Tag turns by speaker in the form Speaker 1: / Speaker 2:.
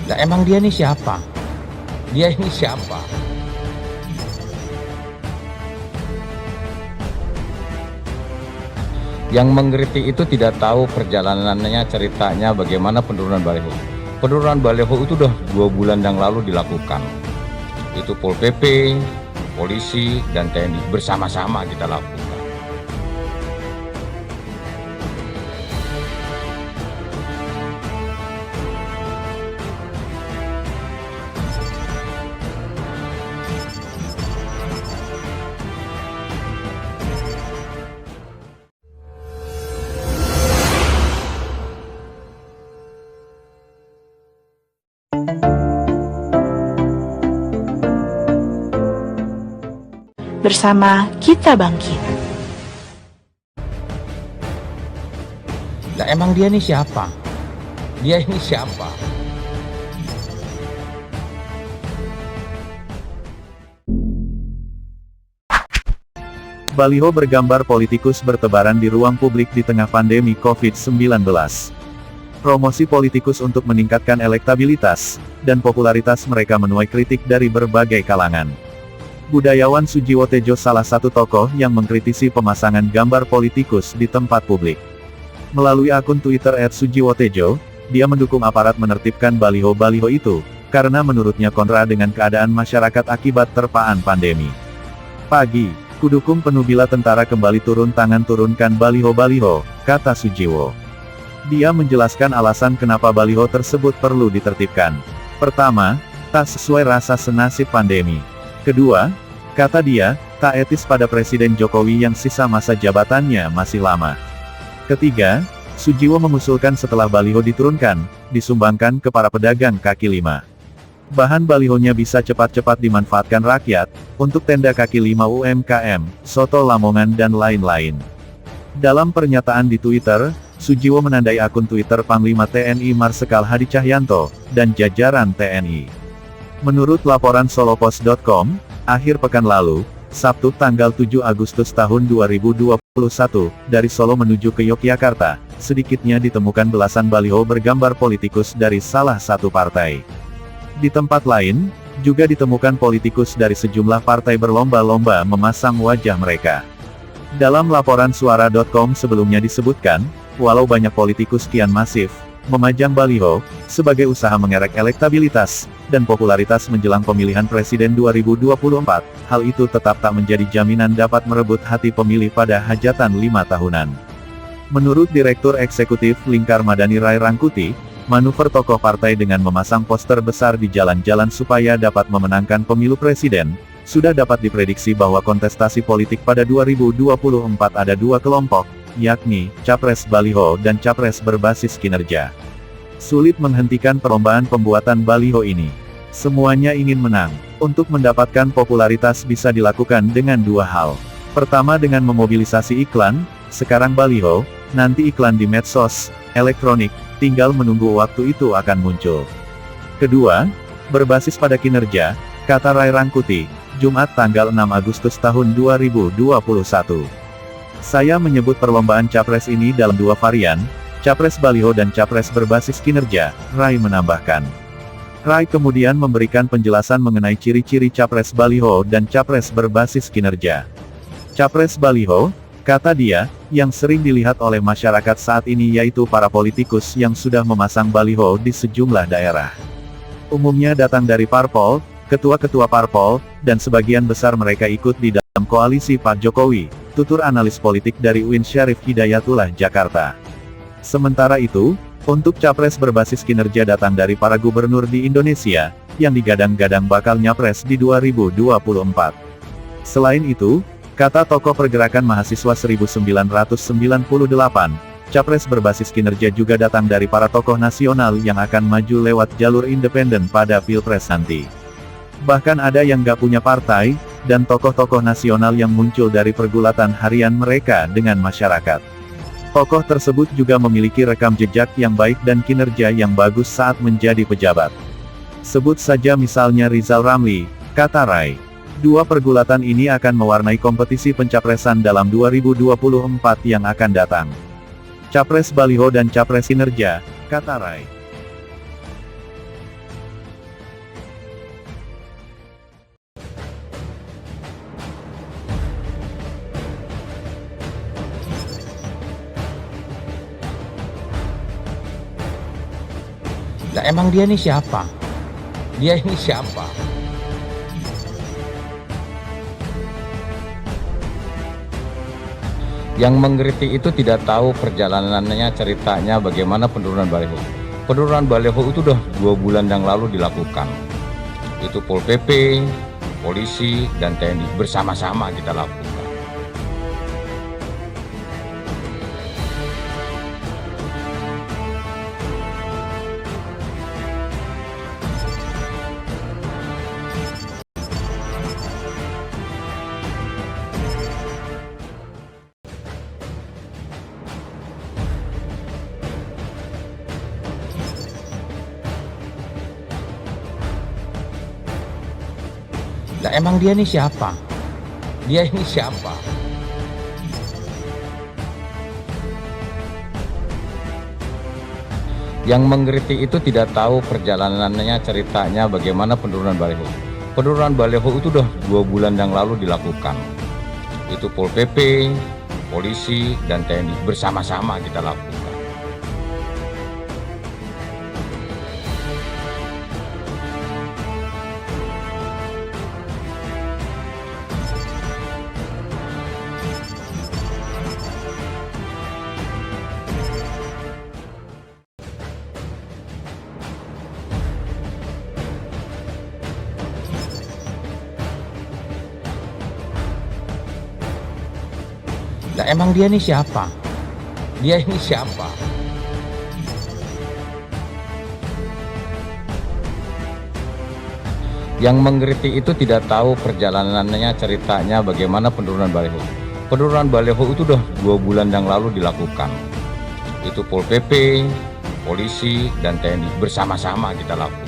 Speaker 1: Lah emang dia nih siapa? Dia ini siapa? Yang mengkritik itu tidak tahu perjalanannya, ceritanya bagaimana penurunan baliho. Penurunan baliho itu udah 2 bulan yang lalu dilakukan. Itu Pol PP, polisi, dan TNI bersama-sama kita lakukan.
Speaker 2: Bersama kita bangkit.
Speaker 1: Lah emang dia nih siapa? Dia ini siapa?
Speaker 3: Baliho bergambar politikus bertebaran di ruang publik di tengah pandemi COVID-19. Promosi politikus untuk meningkatkan elektabilitas dan popularitas mereka menuai kritik dari berbagai kalangan. Budayawan Sujiwo Tejo salah satu tokoh yang mengkritisi pemasangan gambar politikus di tempat publik. Melalui akun Twitter @sujiwotejo, dia mendukung aparat menertibkan baliho-baliho itu, karena menurutnya kontra dengan keadaan masyarakat akibat terpaan pandemi. Pagi, kudukung penuh bila tentara kembali turun tangan turunkan baliho-baliho, kata Sujiwo. Dia menjelaskan alasan kenapa baliho tersebut perlu ditertibkan. Pertama, tak sesuai rasa senasib pandemi. Kedua, kata dia, tak etis pada Presiden Jokowi yang sisa masa jabatannya masih lama. Ketiga, Sujiwo mengusulkan setelah baliho diturunkan, disumbangkan ke para pedagang kaki lima. Bahan balihonya bisa cepat-cepat dimanfaatkan rakyat, untuk tenda kaki lima UMKM, soto Lamongan dan lain-lain. Dalam pernyataan di Twitter, Sujiwo menandai akun Twitter Panglima TNI Marsikal Hadi Cahyanto, dan jajaran TNI. Menurut laporan solopos.com, akhir pekan lalu, Sabtu tanggal 7 Agustus tahun 2021, dari Solo menuju ke Yogyakarta, sedikitnya ditemukan belasan baliho bergambar politikus dari salah satu partai. Di tempat lain, juga ditemukan politikus dari sejumlah partai berlomba-lomba memasang wajah mereka. Dalam laporan suara.com sebelumnya disebutkan, walau banyak politikus kian masif memajang baliho, sebagai usaha mengerek elektabilitas dan popularitas menjelang pemilihan presiden 2024, hal itu tetap tak menjadi jaminan dapat merebut hati pemilih pada hajatan 5 tahunan. Menurut Direktur Eksekutif Lingkar Madani Rai Rangkuti, manuver tokoh partai dengan memasang poster besar di jalan-jalan supaya dapat memenangkan pemilu presiden, sudah dapat diprediksi bahwa kontestasi politik pada 2024 ada 2 kelompok, yakni capres baliho dan capres berbasis kinerja. Sulit menghentikan perlombaan pembuatan baliho ini. Semuanya ingin menang. Untuk mendapatkan popularitas bisa dilakukan dengan 2 hal. Pertama dengan memobilisasi iklan, sekarang baliho, nanti iklan di medsos, elektronik, tinggal menunggu waktu itu akan muncul. Kedua, berbasis pada kinerja, kata Rai Rangkuti, Jumat tanggal 6 Agustus tahun 2021. Saya menyebut perlombaan capres ini dalam 2 varian, capres baliho dan capres berbasis kinerja, Rai menambahkan. Rai kemudian memberikan penjelasan mengenai ciri-ciri capres baliho dan capres berbasis kinerja. Capres baliho, kata dia, yang sering dilihat oleh masyarakat saat ini yaitu para politikus yang sudah memasang baliho di sejumlah daerah. Umumnya datang dari parpol, ketua-ketua parpol, dan sebagian besar mereka ikut di dalam koalisi Pak Jokowi, tutur analis politik dari UIN Syarif Hidayatullah Jakarta. Sementara itu, untuk capres berbasis kinerja datang dari para gubernur di Indonesia, yang digadang-gadang bakal nyapres di 2024. Selain itu, kata tokoh pergerakan mahasiswa 1998, capres berbasis kinerja juga datang dari para tokoh nasional yang akan maju lewat jalur independen pada Pilpres nanti. Bahkan ada yang gak punya partai, dan tokoh-tokoh nasional yang muncul dari pergulatan harian mereka dengan masyarakat. Tokoh tersebut juga memiliki rekam jejak yang baik dan kinerja yang bagus saat menjadi pejabat. Sebut saja misalnya Rizal Ramli, kata Rai. 2 pergulatan ini akan mewarnai kompetisi pencapresan dalam 2024 yang akan datang. Capres baliho dan capres kinerja, kata Rai.
Speaker 1: Lah emang dia nih siapa? Dia ini siapa? Yang mengkritik itu tidak tahu perjalanannya, ceritanya bagaimana penurunan baliho. Penurunan baliho itu udah 2 bulan yang lalu dilakukan. Itu Pol PP, polisi, dan TNI bersama-sama kita lakukan. Lah emang dia nih siapa? Dia ini siapa? Yang mengkritik itu tidak tahu perjalanannya, ceritanya bagaimana penurunan baliho. Penurunan baliho itu udah 2 bulan yang lalu dilakukan. Itu Pol PP, polisi, dan TNI bersama-sama kita lakukan. Lah emang dia nih siapa? Dia ini siapa? Yang mengkritik itu tidak tahu perjalanannya, ceritanya bagaimana penurunan baliho. Penurunan baliho itu udah 2 bulan yang lalu dilakukan. Itu Pol PP, polisi, dan TNI bersama-sama kita lakukan.